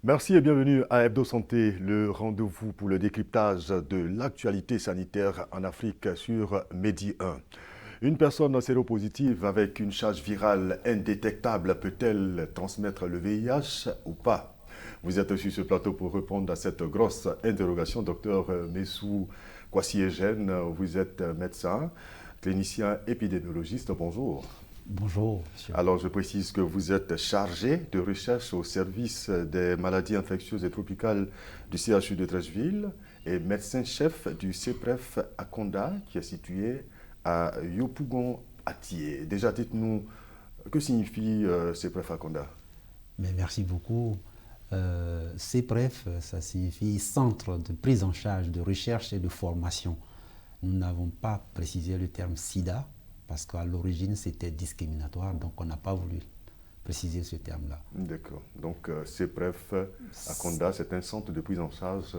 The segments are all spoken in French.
Merci et bienvenue à Hebdo Santé, le rendez-vous pour le décryptage de l'actualité sanitaire en Afrique sur Medi 1. Une personne séropositive avec une charge virale indétectable peut-elle transmettre le VIH ou pas? Vous êtes sur ce plateau pour répondre à cette grosse interrogation. Docteur Messou Kwasi-Eugène, vous êtes médecin, clinicien épidémiologiste. Bonjour. Bonjour, monsieur. Alors, je précise que vous êtes chargé de recherche au service des maladies infectieuses et tropicales du CHU de Treichville et médecin-chef du CEPREF Akonda, qui est situé à Yopougon-Atié. Déjà, dites-nous, que signifie CEPREF Akonda? Mais merci beaucoup. CEPREF, ça signifie Centre de prise en charge de recherche et de formation. Nous n'avons pas précisé le terme SIDA, parce qu'à l'origine, c'était discriminatoire, donc on n'a pas voulu préciser ce terme-là. D'accord. Donc, CEPREF Akonda, c'est un centre de prise en charge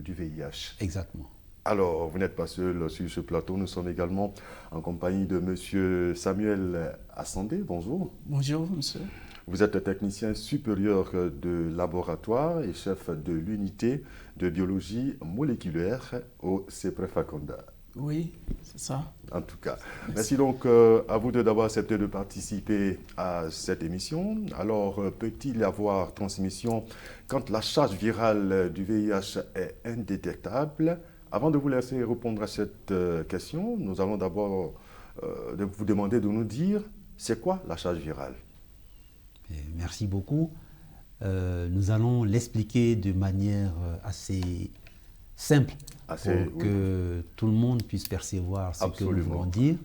du VIH. Exactement. Alors, vous n'êtes pas seul sur ce plateau. Nous sommes également en compagnie de M. Samuel Assandé. Bonjour. Bonjour, monsieur. Vous êtes technicien supérieur de laboratoire et chef de l'unité de biologie moléculaire au CEPREF Akonda. Oui, c'est ça. En tout cas, merci donc à vous deux d'avoir accepté de participer à cette émission. Alors, peut-il y avoir transmission quand la charge virale du VIH est indétectable? Avant de vous laisser répondre à cette question, nous allons d'abord vous demander de nous dire c'est quoi la charge virale? Merci beaucoup. Nous allons l'expliquer de manière assez simple pour que tout le monde puisse percevoir ce que nous voulons dire.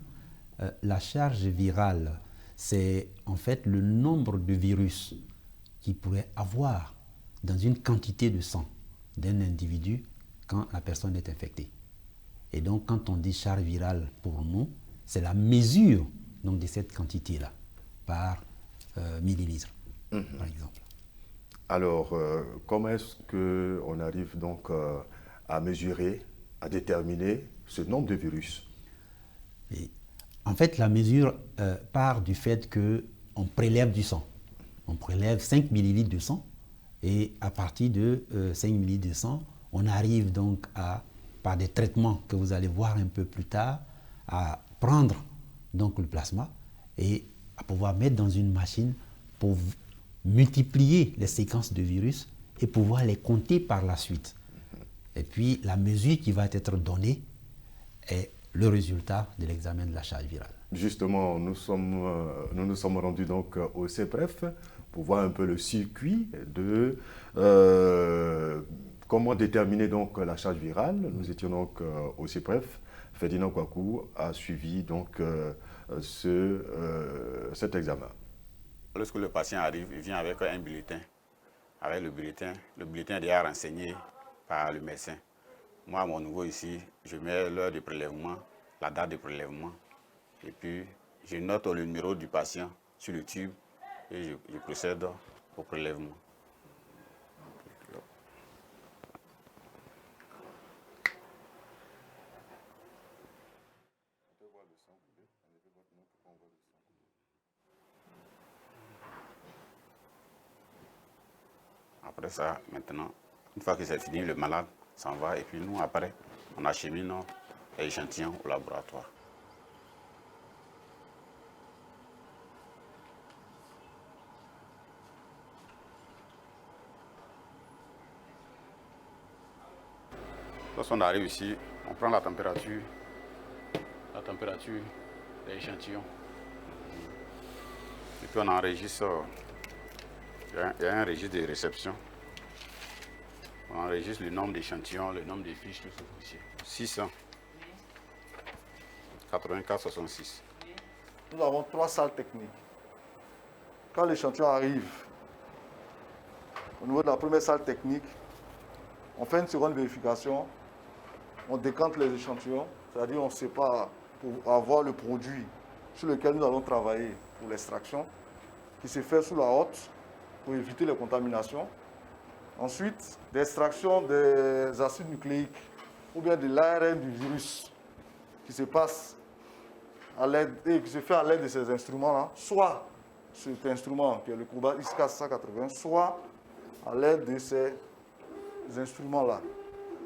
La charge virale, c'est en fait le nombre de virus qu'il pourrait avoir dans une quantité de sang d'un individu quand la personne est infectée. Et donc, quand on dit charge virale pour nous, c'est la mesure donc, de cette quantité-là par millilitre, par exemple. Alors, comment est-ce qu'on arrive donc à mesurer, à déterminer ce nombre de virus? Et en fait, la mesure part du fait qu'on prélève du sang. On prélève 5 millilitres de sang et à partir de 5 millilitres de sang, on arrive donc à, par des traitements que vous allez voir un peu plus tard, à prendre donc le plasma et à pouvoir mettre dans une machine pour multiplier les séquences de virus et pouvoir les compter par la suite. Et puis, la mesure qui va être donnée est le résultat de l'examen de la charge virale. Justement, nous nous sommes rendus donc au CEPREF pour voir un peu le circuit de comment déterminer donc la charge virale. Nous étions donc au CEPREF. Ferdinand Kouakou a suivi donc cet examen. Lorsque le patient arrive, il vient avec un bulletin. Avec le bulletin est déjà renseigné par le médecin. Moi, à mon niveau ici, je mets l'heure de prélèvement, la date de prélèvement, et puis je note le numéro du patient sur le tube et je procède au prélèvement. Après ça, maintenant, une fois que c'est fini, le malade s'en va et puis nous, après, on achemine l'échantillon au laboratoire. Lorsqu'on arrive ici, on prend la température de l'échantillon. Et puis on enregistre, il y a un registre de réception. On enregistre le nombre d'échantillons, le nombre de fiches, tout ça. 600. 84,66. Nous avons 3 salles techniques. Quand l'échantillon arrive, au niveau de la première salle technique, on fait une seconde vérification, on décante les échantillons, c'est-à-dire on sépare pour avoir le produit sur lequel nous allons travailler pour l'extraction, qui se fait sous la hotte pour éviter les contaminations. Ensuite, l'extraction des acides nucléiques ou bien de l'ARN du virus qui se passe à l'aide et qui se fait à l'aide de ces instruments-là, soit cet instrument qui est le Kuba ISCA 180, soit à l'aide de ces instruments-là.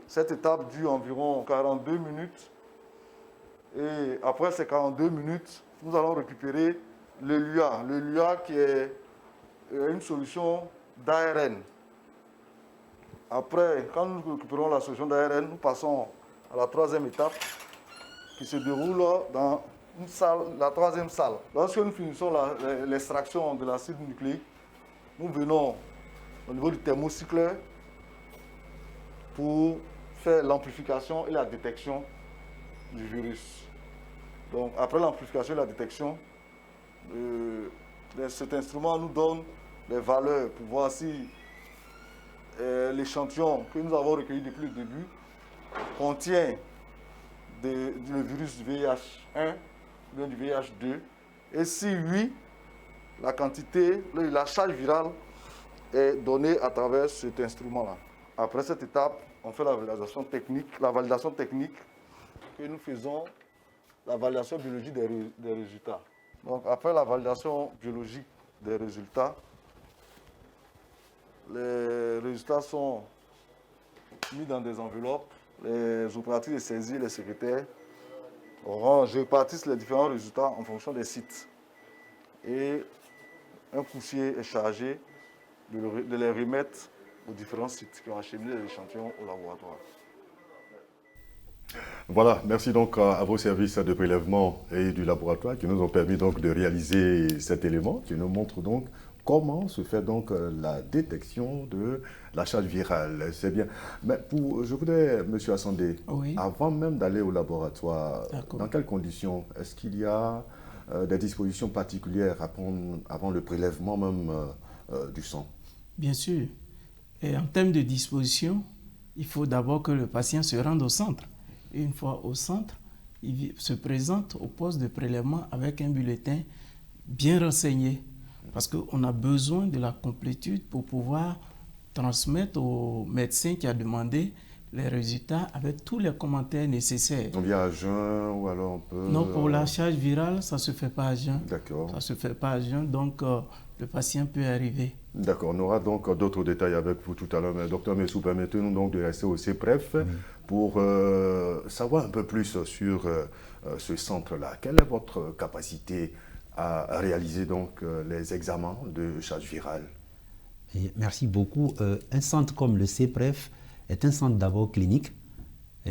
Cette étape dure environ 42 minutes. Et après ces 42 minutes, nous allons récupérer le LUA. Le LUA qui est une solution d'ARN. Après, quand nous récupérons la solution d'ARN, nous passons à la troisième étape qui se déroule dans une salle, la troisième salle. Lorsque nous finissons l'extraction de l'acide nucléique, nous venons au niveau du thermocycleur pour faire l'amplification et la détection du virus. Donc après l'amplification et la détection, cet instrument nous donne les valeurs pour voir si l'échantillon que nous avons recueilli depuis le début contient le virus du VIH1 ou bien du VIH2. Et si oui, la quantité, la charge virale est donnée à travers cet instrument-là. Après cette étape, on fait la validation technique que nous faisons, la validation biologique des résultats. Donc après la validation biologique des résultats, les résultats sont mis dans des enveloppes. Les opérateurs de saisie, les secrétaires répartissent les différents résultats en fonction des sites. Et un coursier est chargé de les remettre aux différents sites qui ont acheminé les échantillons au laboratoire. Voilà, merci donc à vos services de prélèvement et du laboratoire qui nous ont permis donc de réaliser cet élément qui nous montre donc comment se fait donc la détection de la charge virale. C'est bien. Mais je voudrais, M. Assandé, oui. Avant même d'aller au laboratoire, dans quelles conditions? Est-ce qu'il y a des dispositions particulières à prendre avant le prélèvement même du sang? Bien sûr. Et en termes de dispositions, il faut d'abord que le patient se rende au centre. Et une fois au centre, il se présente au poste de prélèvement avec un bulletin bien renseigné. Parce qu'on a besoin de la complétude pour pouvoir transmettre au médecin qui a demandé les résultats avec tous les commentaires nécessaires. On vient à jeun ou alors on peut... Non, pour la charge virale, ça ne se fait pas à jeun. D'accord. Ça ne se fait pas à jeun, donc le patient peut arriver. D'accord, on aura donc d'autres détails avec vous tout à l'heure. Mais docteur Messou, permettez-nous donc de rester au CEPREF pour savoir un peu plus sur ce centre-là. Quelle est votre capacité à réaliser donc les examens de charge virale? Et merci beaucoup. Un centre comme le CEPREF est un centre d'abord clinique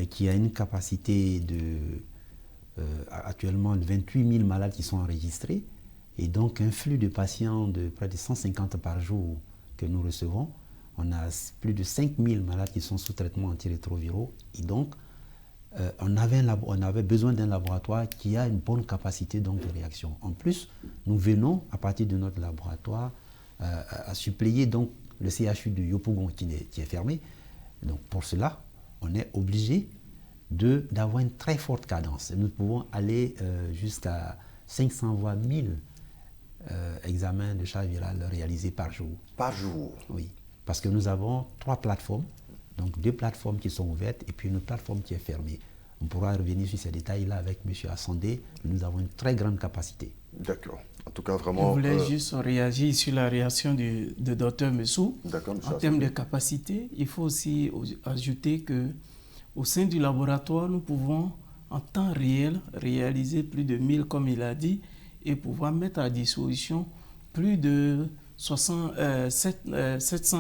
qui a une capacité de actuellement 28 000 malades qui sont enregistrés et donc un flux de patients de près de 150 par jour que nous recevons. On a plus de 5 000 malades qui sont sous traitement antirétroviraux et donc on avait besoin d'un laboratoire qui a une bonne capacité donc, de réaction. En plus, nous venons à partir de notre laboratoire à suppléer donc, le CHU de Yopougon qui est fermé. Donc pour cela, on est obligé d'avoir une très forte cadence. Nous pouvons aller jusqu'à 500 voire 1000 examens de charge virale réalisés par jour. Par jour? Oui, parce que nous avons 3 plateformes. Donc 2 plateformes qui sont ouvertes et puis une plateforme qui est fermée. On pourra revenir sur ces détails-là avec M. Assandé. Nous avons une très grande capacité. D'accord. En tout cas, vraiment... Je voulais juste réagir sur la réaction du Dr Messou. D'accord, M. En termes de capacité, il faut aussi ajouter qu'au sein du laboratoire, nous pouvons en temps réel réaliser plus de 1000, comme il a dit, et pouvoir mettre à disposition plus de 700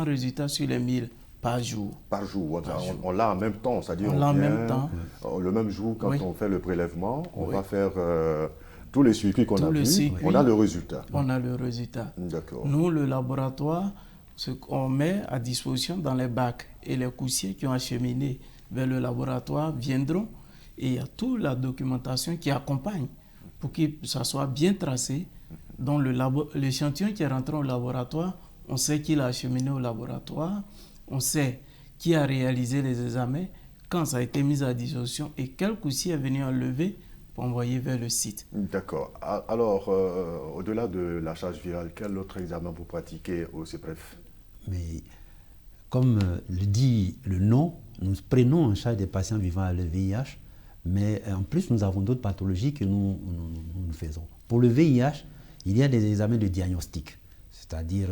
résultats sur les 1000. Par jour. Par jour. On l'a en même temps, c'est-à-dire on vient le même jour quand on fait le prélèvement, on va faire tous les circuits qu'on a vus, on a le résultat. On a le résultat. D'accord. Nous, le laboratoire, ce qu'on met à disposition dans les bacs et les coursiers qui ont acheminé vers le laboratoire viendront et il y a toute la documentation qui accompagne pour que ça soit bien tracé. Donc l'échantillon qui est rentré au laboratoire, on sait qu'il a acheminé au laboratoire. On sait qui a réalisé les examens, quand ça a été mis à disposition et quel coursier est venu enlever pour envoyer vers le site. D'accord. Alors, au-delà de la charge virale, quel autre examen vous pratiquez au CEPREF? Mais comme le dit le nom, nous prenons en charge des patients vivant avec le VIH, mais en plus nous avons d'autres pathologies que nous faisons. Pour le VIH, il y a des examens de diagnostic, c'est-à-dire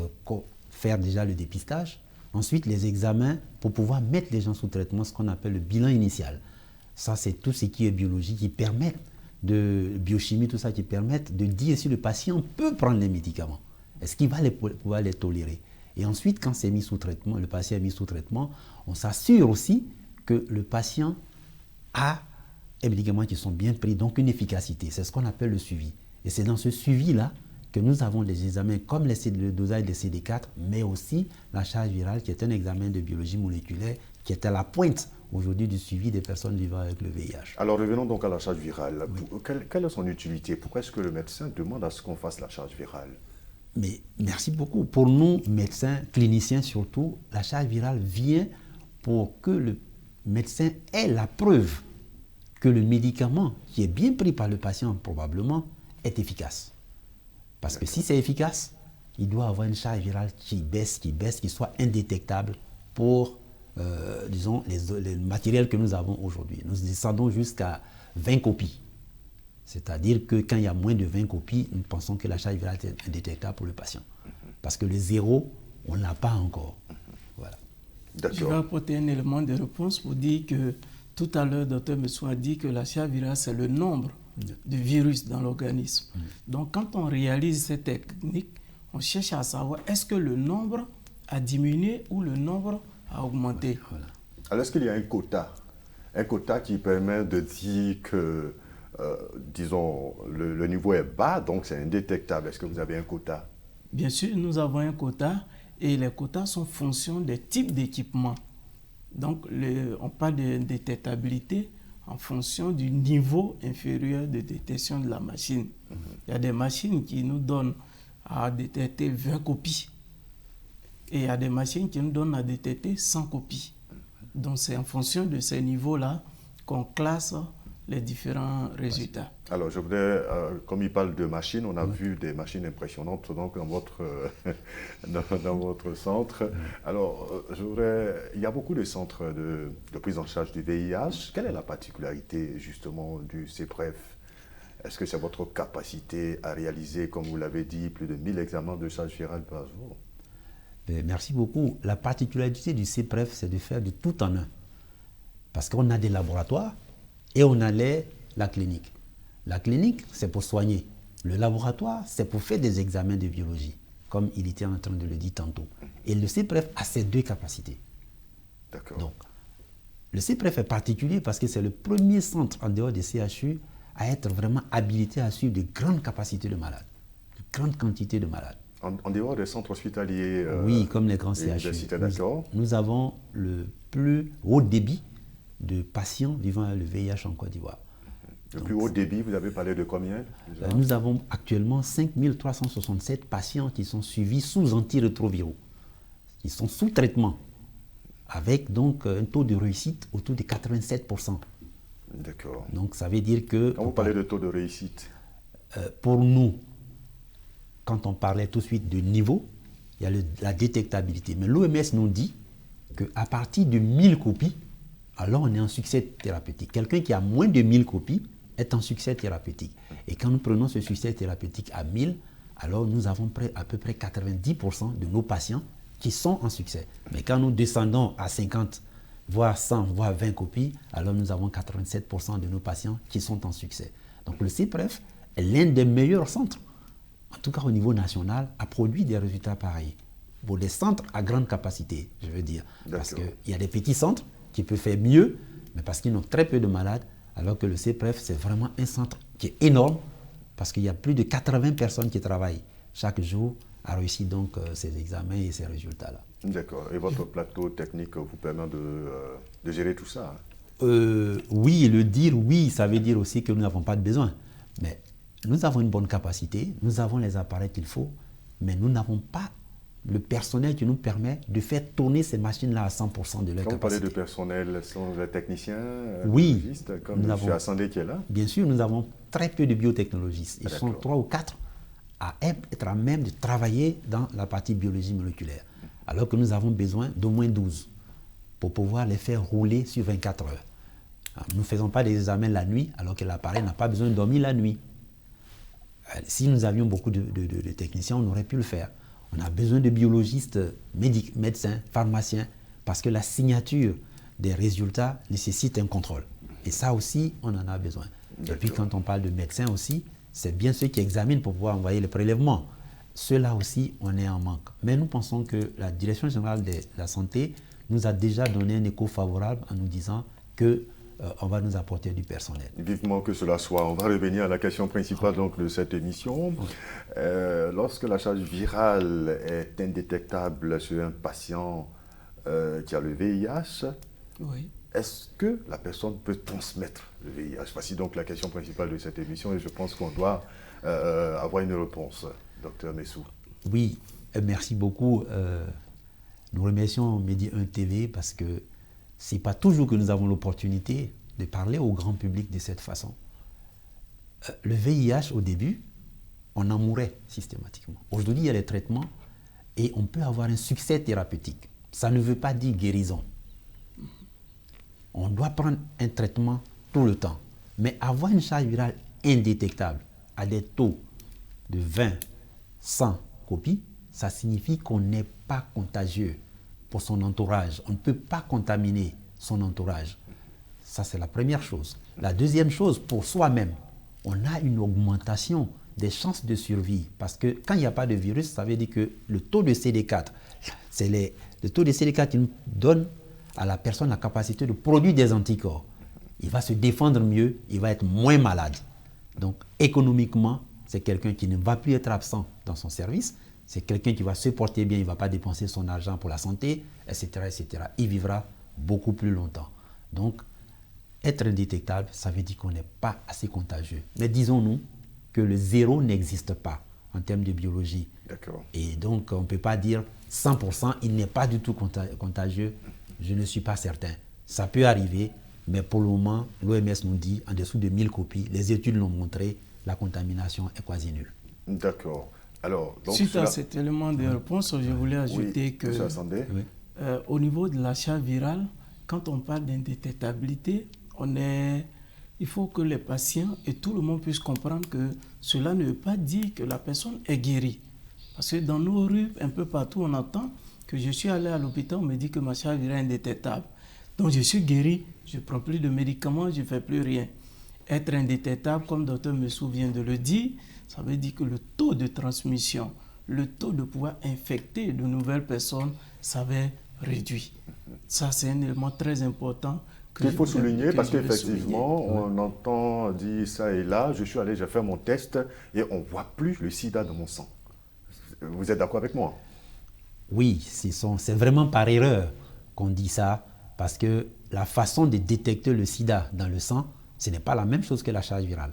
faire déjà le dépistage. Ensuite, les examens pour pouvoir mettre les gens sous traitement, ce qu'on appelle le bilan initial. Ça, c'est tout ce qui est biologie, qui permet de biochimie, tout ça, qui permettent de dire si le patient peut prendre les médicaments. Est-ce qu'il va pouvoir les tolérer? Et ensuite, quand c'est mis sous traitement, le patient est mis sous traitement, on s'assure aussi que le patient a des médicaments qui sont bien pris, donc une efficacité. C'est ce qu'on appelle le suivi. Et c'est dans ce suivi-là que nous avons des examens comme le dosage des CD4, mais aussi la charge virale, qui est un examen de biologie moléculaire, qui est à la pointe aujourd'hui du suivi des personnes vivant avec le VIH. Alors revenons donc à la charge virale. Oui. Quelle est son utilité? Pourquoi est-ce que le médecin demande à ce qu'on fasse la charge virale? Mais merci beaucoup. Pour nous, médecins, cliniciens surtout, la charge virale vient pour que le médecin ait la preuve que le médicament qui est bien pris par le patient, probablement, est efficace. Parce que si c'est efficace, il doit avoir une charge virale qui baisse, qui soit indétectable pour, disons, les matériels que nous avons aujourd'hui. Nous descendons jusqu'à 20 copies. C'est-à-dire que quand il y a moins de 20 copies, nous pensons que la charge virale est indétectable pour le patient. Parce que le zéro, on ne l'a pas encore. Voilà. Je vais apporter un élément de réponse pour dire que tout à l'heure, Dr. Messou a dit que la charge virale, c'est le nombre de virus dans l'organisme. Donc, quand on réalise cette technique, on cherche à savoir est-ce que le nombre a diminué ou le nombre a augmenté. Voilà. Alors, est-ce qu'il y a un quota qui permet de dire que, disons, le niveau est bas, donc c'est indétectable? Est-ce que vous avez un quota? Bien sûr, nous avons un quota et les quotas sont fonction des types d'équipements. Donc, on parle de détectabilité en fonction du niveau inférieur de détection de la machine. Il y a des machines qui nous donnent à détecter 20 copies et il y a des machines qui nous donnent à détecter 100 copies. Donc, c'est en fonction de ces niveaux-là qu'on classe les différents résultats. Alors, je voudrais, comme il parle de machines, on a vu des machines impressionnantes donc, dans votre centre. Alors, il y a beaucoup de centres de prise en charge du VIH. Quelle est la particularité justement du CEPREF? Est-ce que c'est votre capacité à réaliser, comme vous l'avez dit, plus de 1000 examens de charge virale par jour? Merci beaucoup. La particularité du CEPREF, c'est de faire de tout en un. Parce qu'on a des laboratoires et on a la clinique. La clinique, c'est pour soigner. Le laboratoire, c'est pour faire des examens de biologie, comme il était en train de le dire tantôt. Et le CEPREF a ces deux capacités. D'accord. Donc, le CEPREF est particulier parce que c'est le premier centre en dehors des CHU à être vraiment habilité à suivre de grandes capacités de malades, de grandes quantités de malades. En dehors des centres hospitaliers, oui, comme les grands CHU. Nous avons le plus haut débit de patients vivant avec le VIH en Côte d'Ivoire. Le plus haut débit, vous avez parlé de combien? Nous avons actuellement 5367 patients qui sont suivis sous antirétroviraux. Ils sont sous traitement, avec donc un taux de réussite autour de 87%. D'accord. Donc ça veut dire que... Quand vous parlez de taux de réussite, pour nous, quand on parlait tout de suite de niveau, il y a la détectabilité. Mais l'OMS nous dit qu'à partir de 1000 copies, alors on est en succès thérapeutique. Quelqu'un qui a moins de 1000 copies est en succès thérapeutique. Et quand nous prenons ce succès thérapeutique à 1000, alors nous avons à peu près 90% de nos patients qui sont en succès. Mais quand nous descendons à 50, voire 100, voire 20 copies, alors nous avons 87% de nos patients qui sont en succès. Donc le CEPREF est l'un des meilleurs centres, en tout cas au niveau national, à produire des résultats pareils. Pour des centres à grande capacité, je veux dire. Parce qu'il y a des petits centres qui peuvent faire mieux, mais parce qu'ils ont très peu de malades, alors que le CEPREF, c'est vraiment un centre qui est énorme, parce qu'il y a plus de 80 personnes qui travaillent chaque jour à réussir donc ces examens et ces résultats-là. D'accord. Et votre plateau technique vous permet de gérer tout ça? Oui, le dire oui, ça veut dire aussi que nous n'avons pas de besoin. Mais nous avons une bonne capacité, nous avons les appareils qu'il faut, mais nous n'avons pas le personnel qui nous permet de faire tourner ces machines-là à 100% de leur capacité. Quand vous parlez de personnel, ce sont les techniciens, oui, biologistes, comme M. Assandé qui est là? Bien sûr, nous avons très peu de biotechnologistes. Ils sont 3 ou 4 à être à même de travailler dans la partie biologie moléculaire, alors que nous avons besoin d'au moins 12 pour pouvoir les faire rouler sur 24 heures. Alors, nous ne faisons pas des examens la nuit, alors que l'appareil n'a pas besoin de dormir la nuit. Si nous avions beaucoup de techniciens, on aurait pu le faire. On a besoin de biologistes, médecins, pharmaciens, parce que la signature des résultats nécessite un contrôle. Et ça aussi, on en a besoin. Et puis quand on parle de médecins aussi, c'est bien ceux qui examinent pour pouvoir envoyer le prélèvement. Ceux-là aussi, on est en manque. Mais nous pensons que la Direction générale de la santé nous a déjà donné un écho favorable en nous disant qu'on va nous apporter du personnel. Vivement que cela soit. On va revenir à la question principale donc, de cette émission. Lorsque la charge virale est indétectable sur un patient qui a le VIH, oui. Est-ce que la personne peut transmettre le VIH? Voici donc la question principale de cette émission et je pense qu'on doit avoir une réponse, Dr Messou. Oui, merci beaucoup. Nous remercions Medi 1 TV parce que ce n'est pas toujours que nous avons l'opportunité de parler au grand public de cette façon. Le VIH, au début, on en mourait systématiquement. Aujourd'hui, il y a des traitements et on peut avoir un succès thérapeutique. Ça ne veut pas dire guérison. On doit prendre un traitement tout le temps. Mais avoir une charge virale indétectable à des taux de 20, 100 copies, ça signifie qu'on n'est pas contagieux pour son entourage. On ne peut pas contaminer son entourage. Ça, c'est la première chose. La deuxième chose, pour soi-même, on a une augmentation des chances de survie. Parce que quand il n'y a pas de virus, ça veut dire que le taux de CD4, c'est le taux de CD4 qui nous donne à la personne la capacité de produire des anticorps. Il va se défendre mieux, il va être moins malade. Donc, économiquement, c'est quelqu'un qui ne va plus être absent dans son service, c'est quelqu'un qui va se porter bien, il ne va pas dépenser son argent pour la santé, etc., etc. Il vivra beaucoup plus longtemps. Donc, être indétectable, ça veut dire qu'on n'est pas assez contagieux. Mais disons-nous que le zéro n'existe pas en termes de biologie. D'accord. Et donc, on ne peut pas dire 100%, il n'est pas du tout contagieux. Je ne suis pas certain. Ça peut arriver, mais pour le moment, l'OMS nous dit en dessous de 1000 copies, les études l'ont montré, la contamination est quasi nulle. D'accord. Alors, donc suite à cet élément de réponse, je voulais ajouter que au niveau de la charge virale, quand on parle d'indétectabilité, il faut que les patients et tout le monde puisse comprendre que cela ne veut pas dire que la personne est guérie. Parce que dans nos rues, un peu partout, on entend que je suis allé à l'hôpital, on me dit que ma charge virale est indétectable. Donc je suis guéri, je ne prends plus de médicaments, je ne fais plus rien. Être indétectable, comme le docteur Messou vient de le dire, ça veut dire que le taux de transmission, le taux de pouvoir infecter de nouvelles personnes, ça va être réduit. Ça, c'est un élément très important. Il faut souligner parce qu'effectivement, on entend dire ça et là, je suis allé, j'ai fait mon test et on ne voit plus le sida dans mon sang. Vous êtes d'accord avec moi? Oui, c'est vraiment par erreur qu'on dit ça, parce que la façon de détecter le sida dans le sang, ce n'est pas la même chose que la charge virale.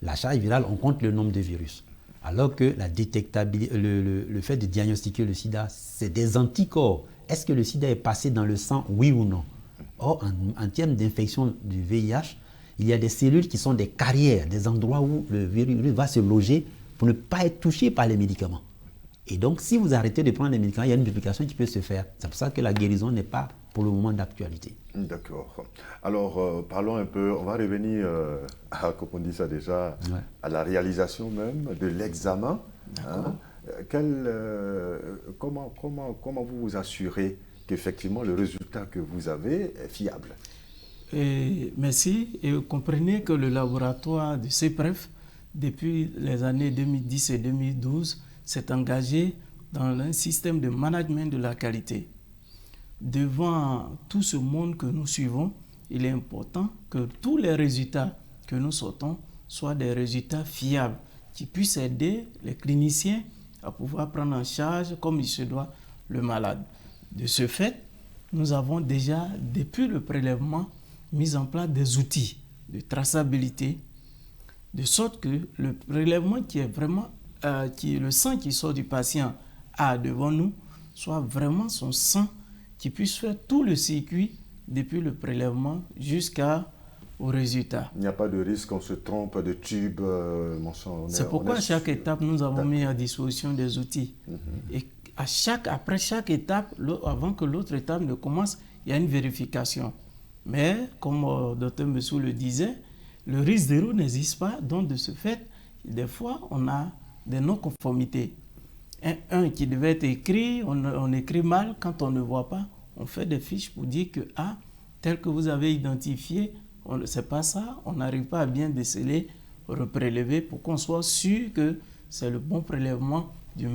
La charge virale, on compte le nombre de virus. Alors que la détectabilité, le fait de diagnostiquer le sida, c'est des anticorps. Est-ce que le sida est passé dans le sang, oui ou non? Or, en termes d'infection du VIH, il y a des cellules qui sont des carrières, des endroits où le virus va se loger pour ne pas être touché par les médicaments. Et donc, si vous arrêtez de prendre les médicaments, il y a une multiplication qui peut se faire. C'est pour ça que la guérison n'est pas pour le moment d'actualité. D'accord. Alors, parlons un peu, on va revenir, comme on dit ça déjà, à la réalisation même de l'examen. Hein. Comment vous vous assurez qu'effectivement le résultat que vous avez est fiable? Merci. Et vous comprenez que le laboratoire de CEPREF, depuis les années 2010 et 2012, s'est engagé dans un système de management de la qualité. Devant tout ce monde que nous suivons, il est important que tous les résultats que nous sortons soient des résultats fiables, qui puissent aider les cliniciens à pouvoir prendre en charge, comme il se doit, le malade. De ce fait, nous avons déjà, depuis le prélèvement, mis en place des outils de traçabilité, de sorte que le prélèvement qui est vraiment le sang qui sort du patient devant nous soit vraiment son sang qui puisse faire tout le circuit depuis le prélèvement jusqu'au résultat. Il n'y a pas de risque qu'on se trompe de tube. C'est pourquoi à chaque étape, nous avons mis à disposition des outils. Et après chaque étape, avant que l'autre étape ne commence, il y a une vérification. Mais, comme Dr Messou le disait, le risque zéro n'existe pas. Donc, de ce fait, des fois, on a des non-conformités. un qui devait être écrit, on écrit mal. Quand on ne voit pas, on fait des fiches pour dire que, tel que vous avez identifié, c'est pas ça, on n'arrive pas à bien déceler, reprélever pour qu'on soit sûr que c'est le bon prélèvement du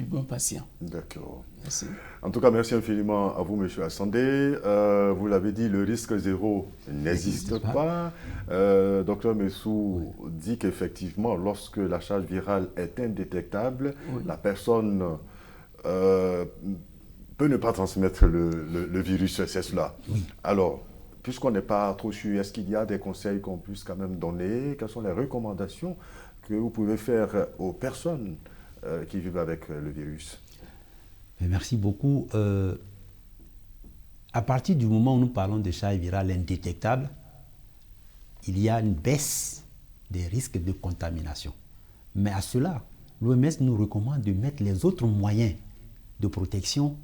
bon patient. D'accord. Merci. En tout cas, merci infiniment à vous, M. Assandé. Vous l'avez dit, le risque zéro n'existe pas. Docteur Messou dit qu'effectivement, lorsque la charge virale est indétectable, la personne peut ne pas transmettre le virus, c'est cela. Oui. Alors, puisqu'on n'est pas trop sûr, est-ce qu'il y a des conseils qu'on puisse quand même donner? Quelles sont les recommandations que vous pouvez faire aux personnes qui vivent avec le virus? Merci beaucoup. À partir du moment où nous parlons de charge virale indétectable, il y a une baisse des risques de contamination. Mais à cela, l'OMS nous recommande de mettre les autres moyens de protection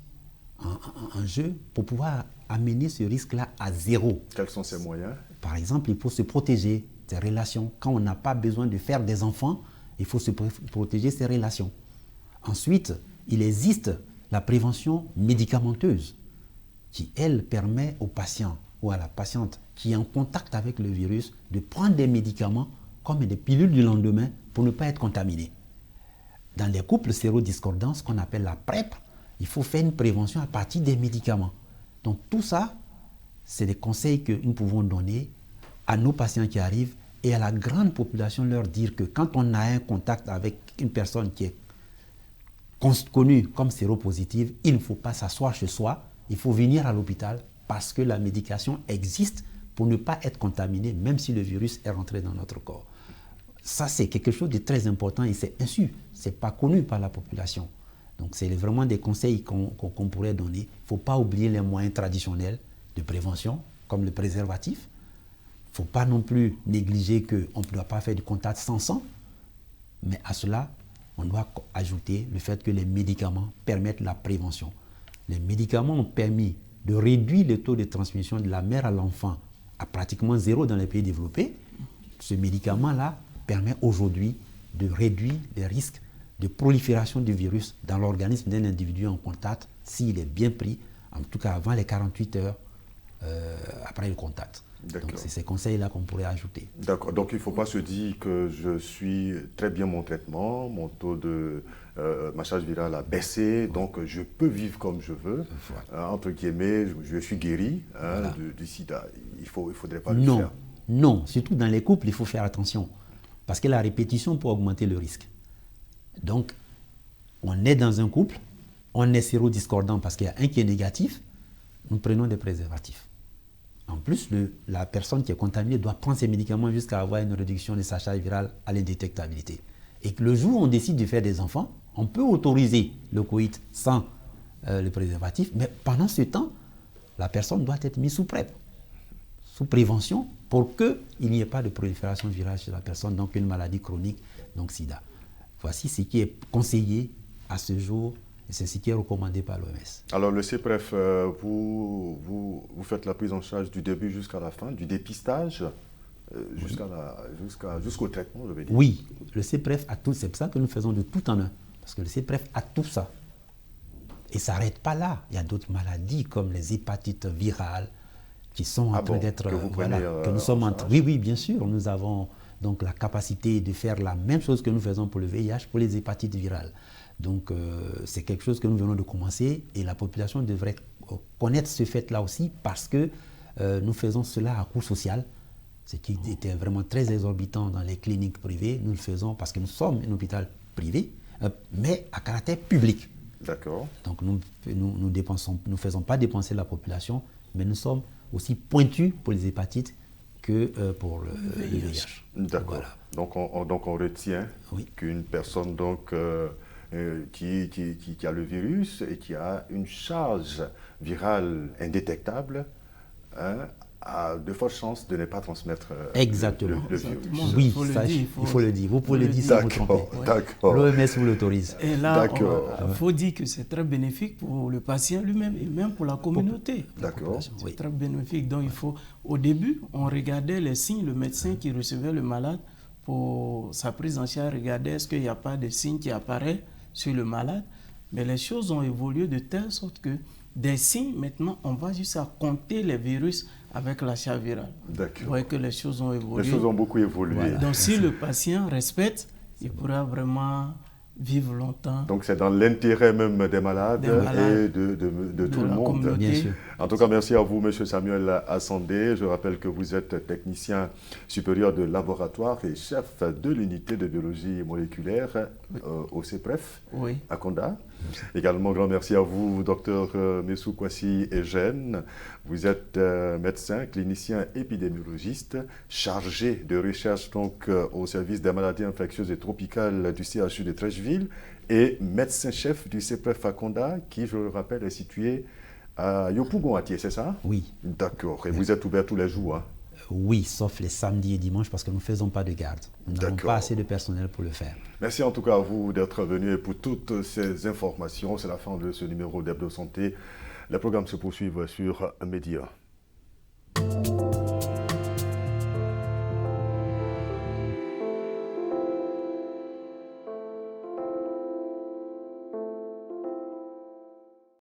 en jeu pour pouvoir amener ce risque-là à zéro. Quels sont ces moyens? Par exemple, il faut se protéger des relations. Quand on n'a pas besoin de faire des enfants, il faut se protéger ses relations. Ensuite, il existe la prévention médicamenteuse qui, elle, permet au patient ou à la patiente qui est en contact avec le virus de prendre des médicaments comme des pilules du lendemain pour ne pas être contaminé. Dans les couples sérodiscordants, ce qu'on appelle la PrEP, il faut faire une prévention à partir des médicaments. Donc tout ça, c'est des conseils que nous pouvons donner à nos patients qui arrivent et à la grande population, leur dire que quand on a un contact avec une personne qui est connue comme séropositive, il ne faut pas s'asseoir chez soi, il faut venir à l'hôpital parce que la médication existe pour ne pas être contaminé, même si le virus est rentré dans notre corps. Ça, c'est quelque chose de très important et c'est insu, ce n'est pas connu par la population. Donc, c'est vraiment des conseils qu'on pourrait donner. Il ne faut pas oublier les moyens traditionnels de prévention, comme le préservatif. Il ne faut pas non plus négliger qu'on ne doit pas faire du contact sans sang. Mais à cela, on doit ajouter le fait que les médicaments permettent la prévention. Les médicaments ont permis de réduire le taux de transmission de la mère à l'enfant à pratiquement zéro dans les pays développés. Ce médicament-là permet aujourd'hui de réduire les risques de prolifération du virus dans l'organisme d'un individu en contact s'il est bien pris, en tout cas avant les 48 heures après le contact. Donc c'est ces conseils-là qu'on pourrait ajouter. D'accord, donc il ne faut pas se dire que je suis très bien mon traitement, mon taux de ma charge virale a baissé, donc je peux vivre comme je veux. Voilà. Entre guillemets, je suis guéri du sida. Il ne faudrait pas le faire. Non, surtout dans les couples, il faut faire attention. Parce que la répétition peut augmenter le risque. Donc, on est dans un couple, on est sérodiscordant parce qu'il y a un qui est négatif, nous prenons des préservatifs. En plus, la personne qui est contaminée doit prendre ses médicaments jusqu'à avoir une réduction de sa charge virale à l'indétectabilité. Et que le jour où on décide de faire des enfants, on peut autoriser le coït sans le préservatif, mais pendant ce temps, la personne doit être mise sous PrEP, sous prévention, pour qu'il n'y ait pas de prolifération virale chez la personne, donc une maladie chronique, donc sida. Voici ce qui est conseillé à ce jour et c'est ce qui est recommandé par l'OMS. Alors le CPREF, vous faites la prise en charge du début jusqu'à la fin, du dépistage jusqu'au traitement, je vais dire. Oui, le CPREF a tout, c'est pour ça que nous faisons de tout en un, parce que le CPREF a tout ça. Et ça n'arrête pas là, il y a d'autres maladies comme les hépatites virales qui sont en train d'être... que nous sommes en train... Oui, bien sûr, nous avons donc la capacité de faire la même chose que nous faisons pour le VIH, pour les hépatites virales. Donc c'est quelque chose que nous venons de commencer et la population devrait connaître ce fait-là aussi parce que nous faisons cela à coût social, ce qui était vraiment très exorbitant dans les cliniques privées. Nous le faisons parce que nous sommes un hôpital privé, mais à caractère public. D'accord. Donc nous ne faisons pas dépenser la population, mais nous sommes aussi pointus pour les hépatites que pour le VIH. D'accord. Voilà. Donc on retient qu'une personne qui a le virus et qui a une charge virale indétectable a de fortes chances de ne pas transmettre le virus. Oui, il faut le dire. Vous pouvez le dire sans vous tromper. D'accord. L'OMS vous l'autorise. Et là, il faut dire que c'est très bénéfique pour le patient lui-même et même pour la communauté. D'accord. C'est très bénéfique. Donc, au début, on regardait les signes. Le médecin qui recevait le malade pour sa prise en charge regardait est-ce qu'il n'y a pas de signes qui apparaissent sur le malade, mais les choses ont évolué de telle sorte que des signes, maintenant, on va juste à compter les virus avec la charge virale. D'accord. Vous voyez que les choses ont évolué. Les choses ont beaucoup évolué. Voilà. Donc, si le patient respecte, il pourra vraiment vivre longtemps. Donc, c'est dans l'intérêt même des malades et de tout le monde. Bien sûr. En tout cas, merci à vous, M. Samuel Assandé. Je rappelle que vous êtes technicien supérieur de laboratoire et chef de l'unité de biologie moléculaire au CEPREF à Konda. Également, grand merci à vous, Dr Messou Kwasi Eugène. Vous êtes médecin, clinicien épidémiologiste, chargé de recherche donc, au service des maladies infectieuses et tropicales du CHU de Trècheville et médecin-chef du CEPREF à Konda, qui, je le rappelle, est situé à Yopougon-Atié, c'est ça? Oui. D'accord. Et vous êtes ouvert tous les jours, hein? Oui, sauf les samedis et dimanches parce que nous ne faisons pas de garde. Nous n'avons pas assez de personnel pour le faire. Merci en tout cas à vous d'être venu et pour toutes ces informations. C'est la fin de ce numéro d'Hebdo Santé. Les programmes se poursuivent sur Média.